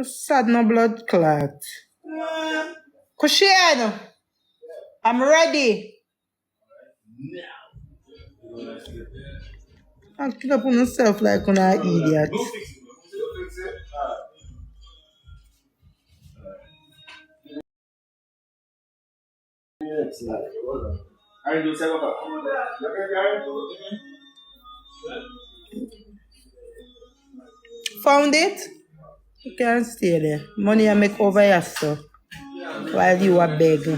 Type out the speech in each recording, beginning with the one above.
Just sad no blood clot. Cushion, I'm ready. Acting up on yourself like an idiot. Found it? You can't stay there. Money I make over here, so while you are begging.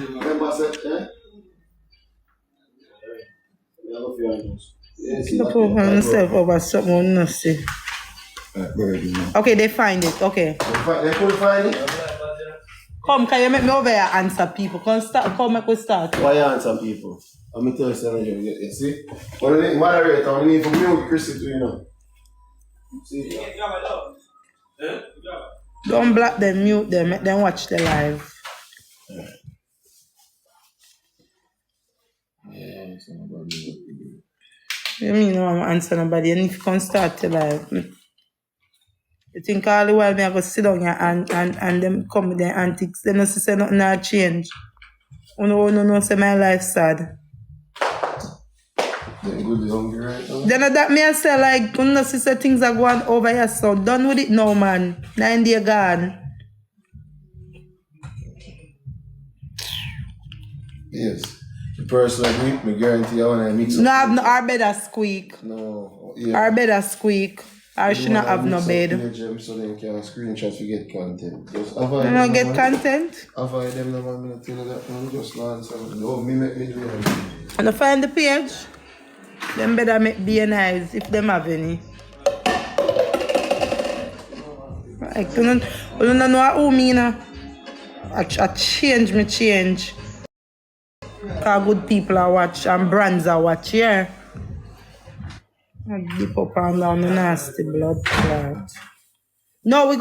Look over yourself over something not see. Okay, they find it. Okay. They could find it? Come, can you make me over here answer people? Come make we start. Why you answer people? I'm going to tell you something. You see? What do you moderate? I need to mute Chrissy too, you know. See? Don't block them, mute them, make them watch the live. Yeah, so nobody. You mean no, I'm answer nobody? And if you can start the live, you think all the while me I go sit down here and them come with their antics. They don't say nothing not change. No, say my life sad. They're good hungry right now. Then that me I say like, you know, say things are going over here, so done with it now, man. 9 days gone. Yes. The person like me guarantee you when I mix up. No, have no, our bed a squeak. No. Yeah. Our bed a squeak. Or should not have no bed. So they can screenshot to get content. Just avoid them. You don't get content? Avoid them, no one minute till that one just learn something. No, me make me do it. And I find the page. Them better make BNIs if them have any. Like, you don't know who me, you know. I change. Because good people are watch and brands are watch, yeah. I dip up and down the nasty blood clot. No, we